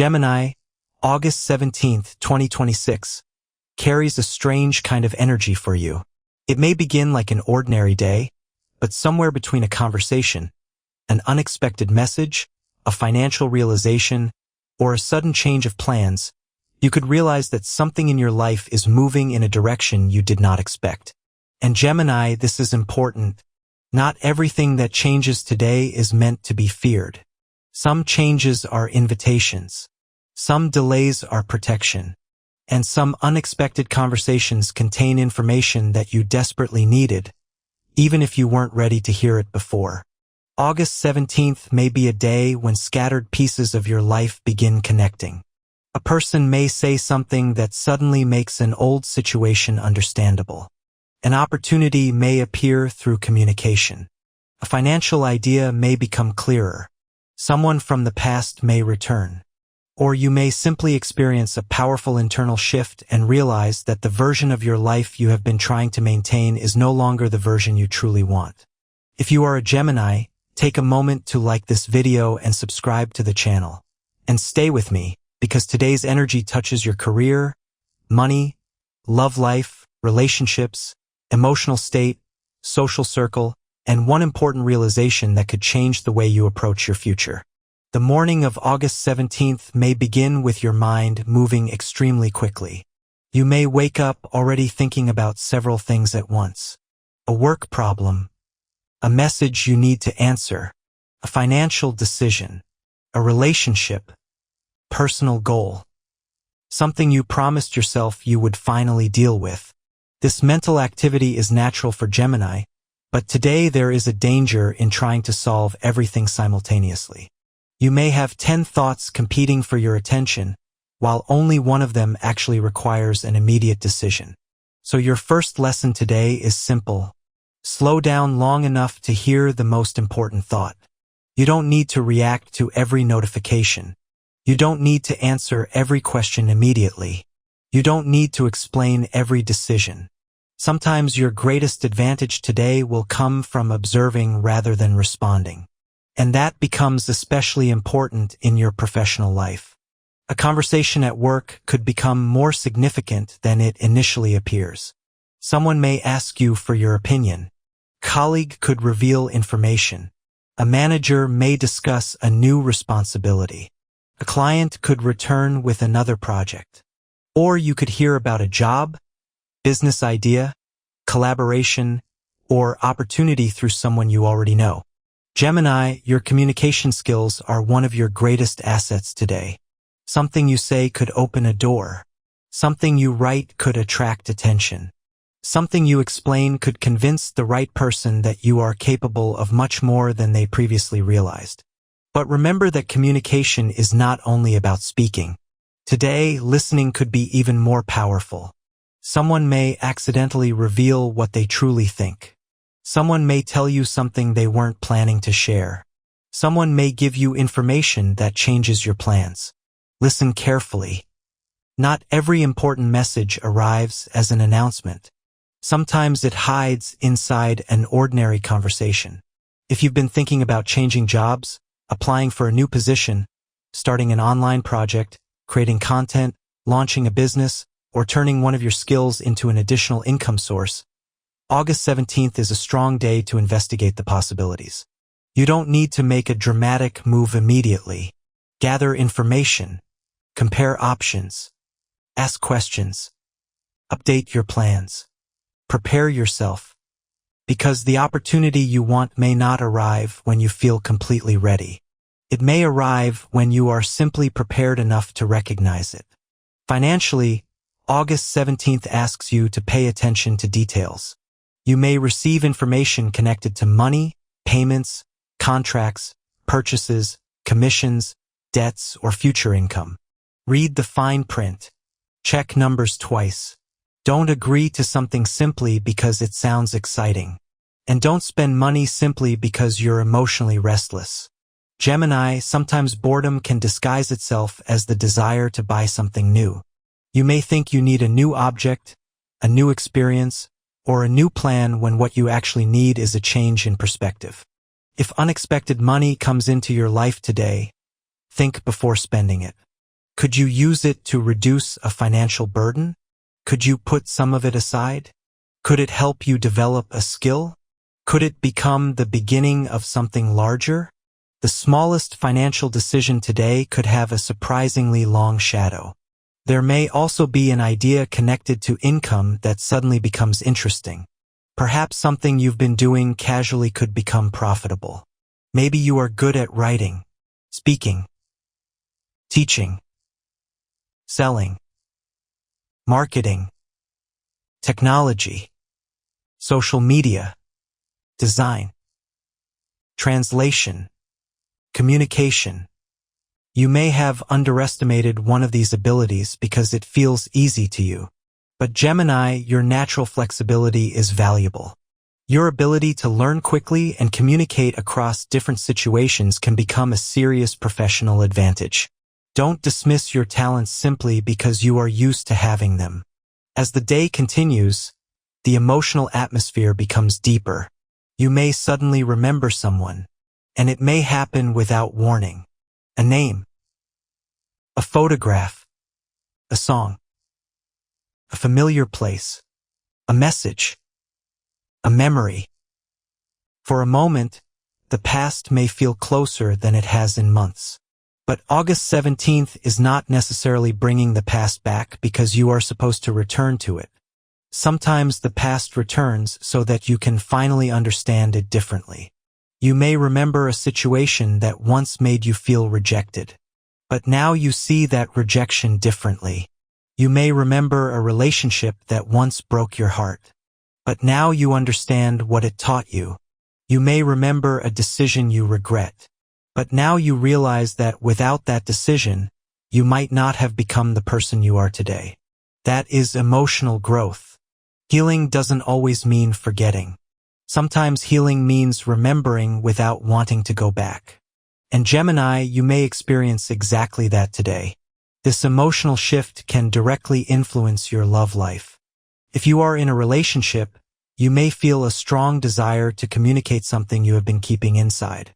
Gemini, August 17th, 2026, carries a strange kind of energy for you. It may begin like an ordinary day, but somewhere between a conversation, an unexpected message, a financial realization, or a sudden change of plans, you could realize that something in your life is moving in a direction you did not expect. And Gemini, this is important. Not everything that changes today is meant to be feared. Some changes are invitations. Some delays are protection. And some unexpected conversations contain information that you desperately needed, even if you weren't ready to hear it before. August 17th may be a day when scattered pieces of your life begin connecting. A person may say something that suddenly makes an old situation understandable. An opportunity may appear through communication. A financial idea may become clearer. Someone from the past may return. Or you may simply experience a powerful internal shift and realize that the version of your life you have been trying to maintain is no longer the version you truly want. If you are a Gemini, take a moment to like this video and subscribe to the channel. And stay with me, because today's energy touches your career, money, love life, relationships, emotional state, social circle, and one important realization that could change the way you approach your future. The morning of August 17th may begin with your mind moving extremely quickly. You may wake up already thinking about several things at once. A work problem, a message you need to answer, a financial decision, a relationship, personal goal, something you promised yourself you would finally deal with. This mental activity is natural for Gemini, but today there is a danger in trying to solve everything simultaneously. You may have 10 thoughts competing for your attention, while only one of them actually requires an immediate decision. So your first lesson today is simple. Slow down long enough to hear the most important thought. You don't need to react to every notification. You don't need to answer every question immediately. You don't need to explain every decision. Sometimes your greatest advantage today will come from observing rather than responding. And that becomes especially important in your professional life. A conversation at work could become more significant than it initially appears. Someone may ask you for your opinion. A colleague could reveal information. A manager may discuss a new responsibility. A client could return with another project. Or you could hear about a job, business idea, collaboration, or opportunity through someone you already know. Gemini, your communication skills are one of your greatest assets today. Something you say could open a door. Something you write could attract attention. Something you explain could convince the right person that you are capable of much more than they previously realized. But remember that communication is not only about speaking. Today, listening could be even more powerful. Someone may accidentally reveal what they truly think. Someone may tell you something they weren't planning to share. Someone may give you information that changes your plans. Listen carefully. Not every important message arrives as an announcement. Sometimes it hides inside an ordinary conversation. If you've been thinking about changing jobs, applying for a new position, starting an online project, creating content, launching a business, or turning one of your skills into an additional income source, August 17th is a strong day to investigate the possibilities. You don't need to make a dramatic move immediately. Gather information, compare options, ask questions, update your plans, prepare yourself, because the opportunity you want may not arrive when you feel completely ready. It may arrive when you are simply prepared enough to recognize it. Financially, August 17th asks you to pay attention to details. You may receive information connected to money, payments, contracts, purchases, commissions, debts, or future income. Read the fine print. Check numbers twice. Don't agree to something simply because it sounds exciting. And don't spend money simply because you're emotionally restless. Gemini, sometimes boredom can disguise itself as the desire to buy something new. You may think you need a new object, a new experience, or a new plan when what you actually need is a change in perspective. If unexpected money comes into your life today, think before spending it. Could you use it to reduce a financial burden? Could you put some of it aside? Could it help you develop a skill? Could it become the beginning of something larger? The smallest financial decision today could have a surprisingly long shadow. There may also be an idea connected to income that suddenly becomes interesting. Perhaps something you've been doing casually could become profitable. Maybe you are good at writing, speaking, teaching, selling, marketing, technology, social media, design, translation, communication. You may have underestimated one of these abilities because it feels easy to you. But Gemini, your natural flexibility is valuable. Your ability to learn quickly and communicate across different situations can become a serious professional advantage. Don't dismiss your talents simply because you are used to having them. As the day continues, the emotional atmosphere becomes deeper. You may suddenly remember someone, and it may happen without warning. A name, a photograph, a song, a familiar place, a message, a memory. For a moment, the past may feel closer than it has in months. But August 17th is not necessarily bringing the past back because you are supposed to return to it. Sometimes the past returns so that you can finally understand it differently. You may remember a situation that once made you feel rejected, but now you see that rejection differently. You may remember a relationship that once broke your heart, but now you understand what it taught you. You may remember a decision you regret, but now you realize that without that decision, you might not have become the person you are today. That is emotional growth. Healing doesn't always mean forgetting. Sometimes healing means remembering without wanting to go back. And Gemini, you may experience exactly that today. This emotional shift can directly influence your love life. If you are in a relationship, you may feel a strong desire to communicate something you have been keeping inside.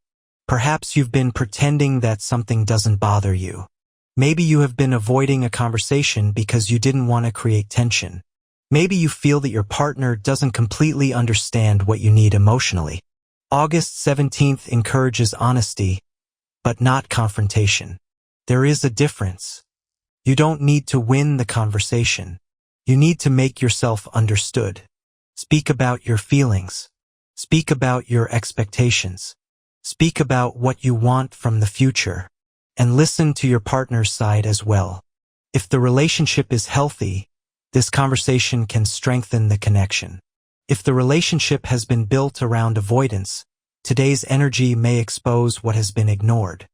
Perhaps you've been pretending that something doesn't bother you. Maybe you have been avoiding a conversation because you didn't want to create tension. Maybe you feel that your partner doesn't completely understand what you need emotionally. August 17th encourages honesty, but not confrontation. There is a difference. You don't need to win the conversation. You need to make yourself understood. Speak about your feelings. Speak about your expectations. Speak about what you want from the future. And listen to your partner's side as well. If the relationship is healthy, this conversation can strengthen the connection. If the relationship has been built around avoidance, today's energy may expose what has been ignored.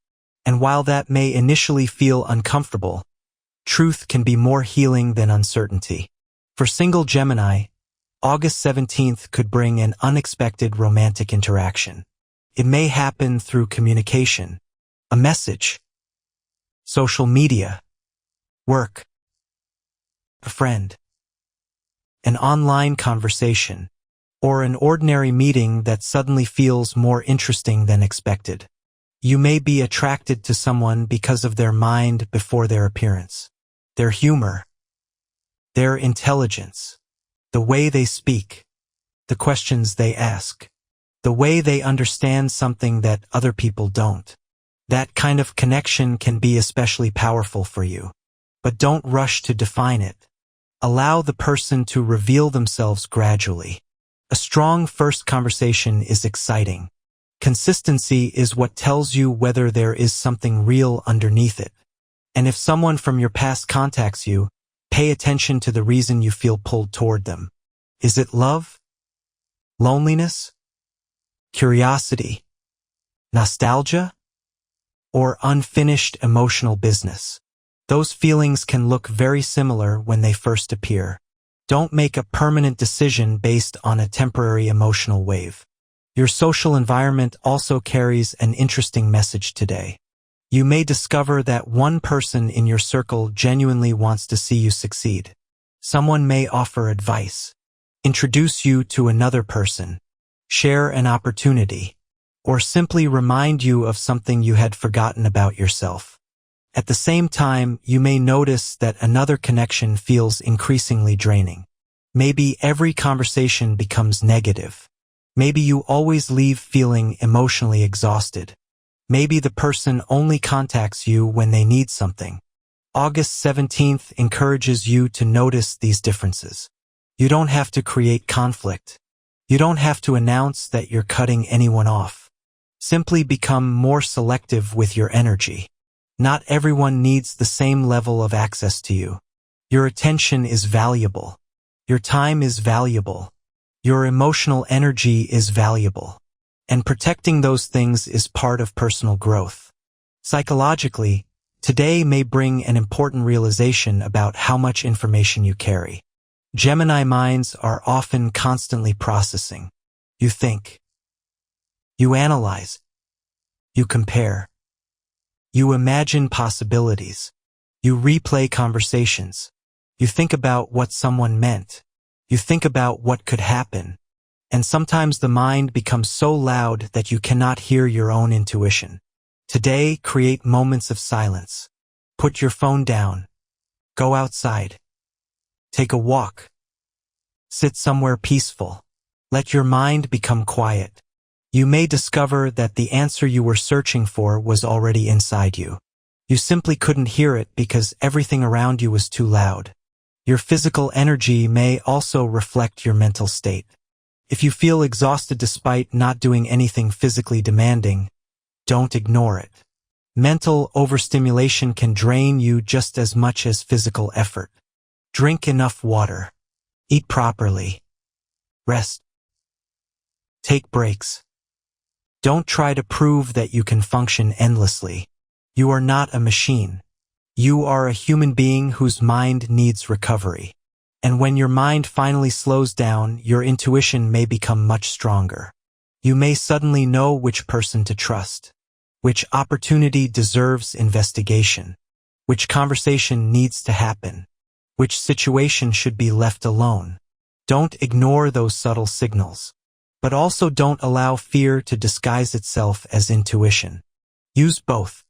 And while that may initially feel uncomfortable, truth can be more healing than uncertainty. For single Gemini, August 17th could bring an unexpected romantic interaction. It may happen through communication, a message, social media, work, a friend, an online conversation, or an ordinary meeting that suddenly feels more interesting than expected. You may be attracted to someone because of their mind before their appearance, their humor, their intelligence, the way they speak, the questions they ask, the way they understand something that other people don't. That kind of connection can be especially powerful for you. But don't rush to define it. Allow the person to reveal themselves gradually. A strong first conversation is exciting. Consistency is what tells you whether there is something real underneath it. And if someone from your past contacts you, pay attention to the reason you feel pulled toward them. Is it love? Loneliness? Curiosity? Nostalgia? Or unfinished emotional business? Those feelings can look very similar when they first appear. Don't make a permanent decision based on a temporary emotional wave. Your social environment also carries an interesting message today. You may discover that one person in your circle genuinely wants to see you succeed. Someone may offer advice, introduce you to another person, share an opportunity, or simply remind you of something you had forgotten about yourself. At the same time, you may notice that another connection feels increasingly draining. Maybe every conversation becomes negative. Maybe you always leave feeling emotionally exhausted. Maybe the person only contacts you when they need something. August 17th encourages you to notice these differences. You don't have to create conflict. You don't have to announce that you're cutting anyone off. Simply become more selective with your energy. Not everyone needs the same level of access to you. Your attention is valuable. Your time is valuable. Your emotional energy is valuable. And protecting those things is part of personal growth. Psychologically, today may bring an important realization about how much information you carry. Gemini minds are often constantly processing. You think. You analyze. You compare. You imagine possibilities. You replay conversations. You think about what someone meant. You think about what could happen. And sometimes the mind becomes so loud that you cannot hear your own intuition. Today, create moments of silence. Put your phone down. Go outside. Take a walk. Sit somewhere peaceful. Let your mind become quiet. You may discover that the answer you were searching for was already inside you. You simply couldn't hear it because everything around you was too loud. Your physical energy may also reflect your mental state. If you feel exhausted despite not doing anything physically demanding, don't ignore it. Mental overstimulation can drain you just as much as physical effort. Drink enough water. Eat properly. Rest. Take breaks. Don't try to prove that you can function endlessly. You are not a machine. You are a human being whose mind needs recovery. And when your mind finally slows down, your intuition may become much stronger. You may suddenly know which person to trust, which opportunity deserves investigation, which conversation needs to happen, which situation should be left alone. Don't ignore those subtle signals. But also don't allow fear to disguise itself as intuition. Use both.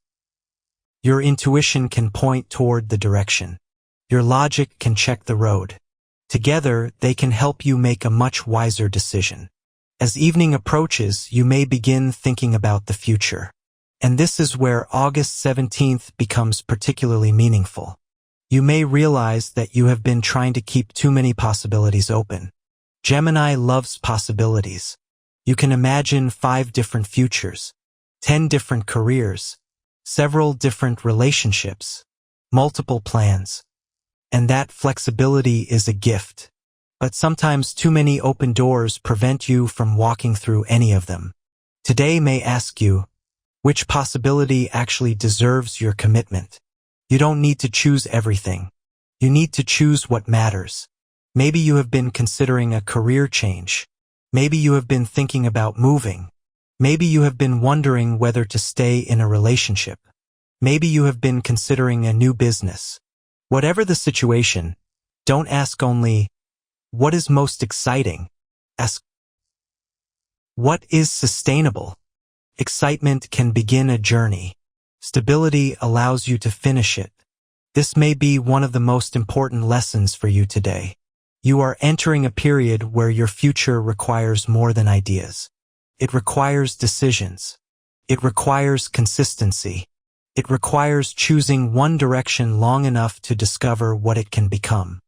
Your intuition can point toward the direction. Your logic can check the road. Together, they can help you make a much wiser decision. As evening approaches, you may begin thinking about the future. And this is where August 17th becomes particularly meaningful. You may realize that you have been trying to keep too many possibilities open. Gemini loves possibilities. You can imagine 5 different futures, 10 different careers, several different relationships, multiple plans. And that flexibility is a gift. But sometimes too many open doors prevent you from walking through any of them. Today may ask you, which possibility actually deserves your commitment? You don't need to choose everything. You need to choose what matters. Maybe you have been considering a career change. Maybe you have been thinking about moving. Maybe you have been wondering whether to stay in a relationship. Maybe you have been considering a new business. Whatever the situation, don't ask only, what is most exciting? Ask, what is sustainable? Excitement can begin a journey. Stability allows you to finish it. This may be one of the most important lessons for you today. You are entering a period where your future requires more than ideas. It requires decisions. It requires consistency. It requires choosing one direction long enough to discover what it can become.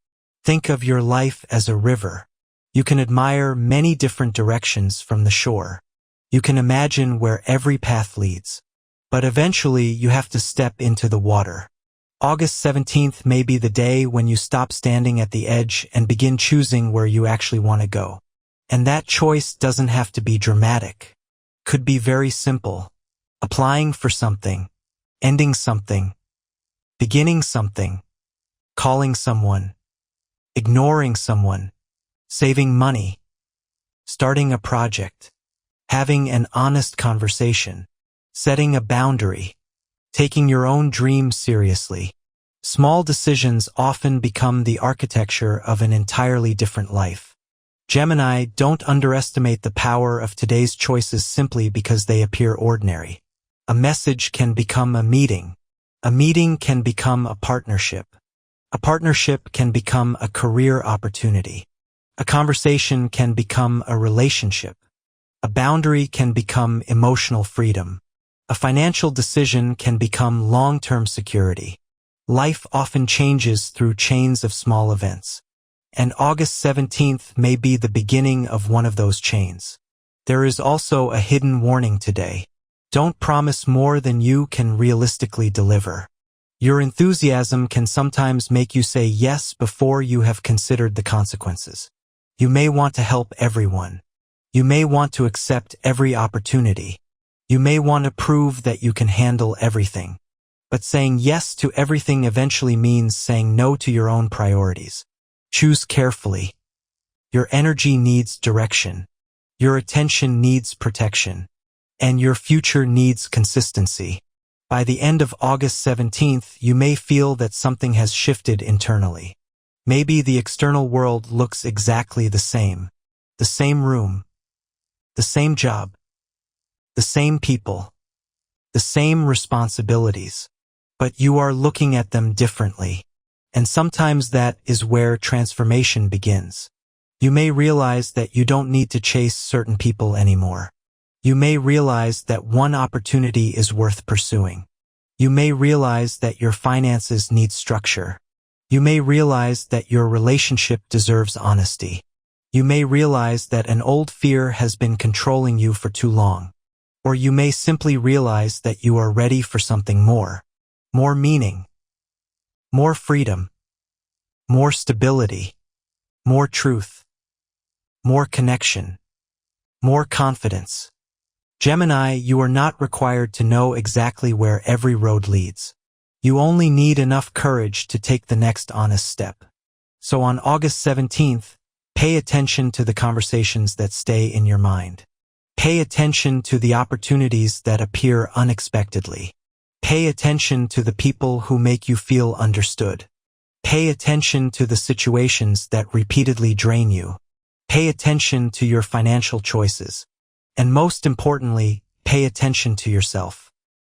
Think of your life as a river. You can admire many different directions from the shore. You can imagine where every path leads. But eventually you have to step into the water. August 17th may be the day when you stop standing at the edge and begin choosing where you actually want to go. And that choice doesn't have to be dramatic. Could be very simple. Applying for something, ending something, beginning something, calling someone, ignoring someone, saving money, starting a project, having an honest conversation, setting a boundary, taking your own dreams seriously. Small decisions often become the architecture of an entirely different life. Gemini, don't underestimate the power of today's choices simply because they appear ordinary. A message can become a meeting. A meeting can become a partnership. A partnership can become a career opportunity. A conversation can become a relationship. A boundary can become emotional freedom. A financial decision can become long-term security. Life often changes through chains of small events. And August 17th may be the beginning of one of those chains. There is also a hidden warning today. Don't promise more than you can realistically deliver. Your enthusiasm can sometimes make you say yes before you have considered the consequences. You may want to help everyone. You may want to accept every opportunity. You may want to prove that you can handle everything. But saying yes to everything eventually means saying no to your own priorities. Choose carefully. Your energy needs direction. Your attention needs protection. And your future needs consistency. By the end of August 17th, you may feel that something has shifted internally. Maybe the external world looks exactly the same. The same room. The same job. The same people. The same responsibilities. But you are looking at them differently. And sometimes that is where transformation begins. You may realize that you don't need to chase certain people anymore. You may realize that one opportunity is worth pursuing. You may realize that your finances need structure. You may realize that your relationship deserves honesty. You may realize that an old fear has been controlling you for too long. Or you may simply realize that you are ready for something more. More meaning. More freedom. More stability. More truth. More connection. More confidence. Gemini, you are not required to know exactly where every road leads. You only need enough courage to take the next honest step. So on August 17th, pay attention to the conversations that stay in your mind. Pay attention to the opportunities that appear unexpectedly. Pay attention to the people who make you feel understood. Pay attention to the situations that repeatedly drain you. Pay attention to your financial choices. And most importantly, pay attention to yourself.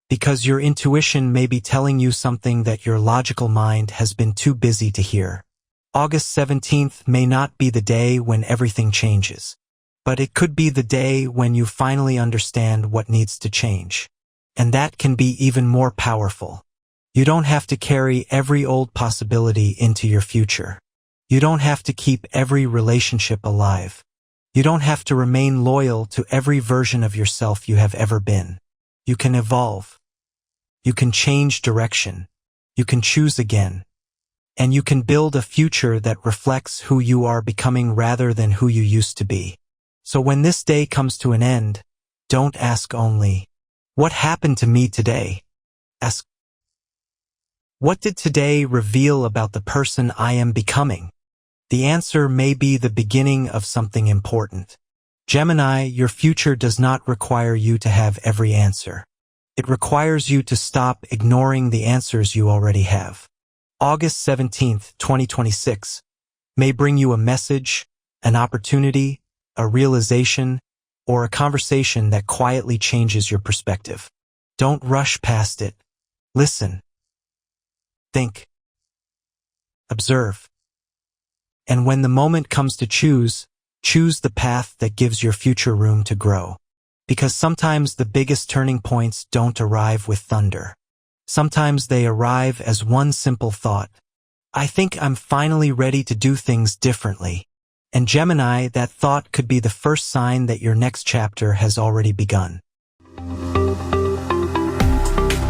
Because your intuition may be telling you something that your logical mind has been too busy to hear. August 17th may not be the day when everything changes. But it could be the day when you finally understand what needs to change. And that can be even more powerful. You don't have to carry every old possibility into your future. You don't have to keep every relationship alive. You don't have to remain loyal to every version of yourself you have ever been. You can evolve. You can change direction. You can choose again. And you can build a future that reflects who you are becoming rather than who you used to be. So when this day comes to an end, don't ask only, "What happened to me today?" Ask, "What did today reveal about the person I am becoming?" The answer may be the beginning of something important. Gemini, your future does not require you to have every answer. It requires you to stop ignoring the answers you already have. August 17th, 2026, may bring you a message, an opportunity, a realization, or a conversation that quietly changes your perspective. Don't rush past it. Listen. Think. Observe. And when the moment comes to choose the path that gives your future room to grow. Because sometimes the biggest turning points don't arrive with thunder. Sometimes they arrive as one simple thought. I think I'm finally ready to do things differently. And Gemini, that thought could be the first sign that your next chapter has already begun.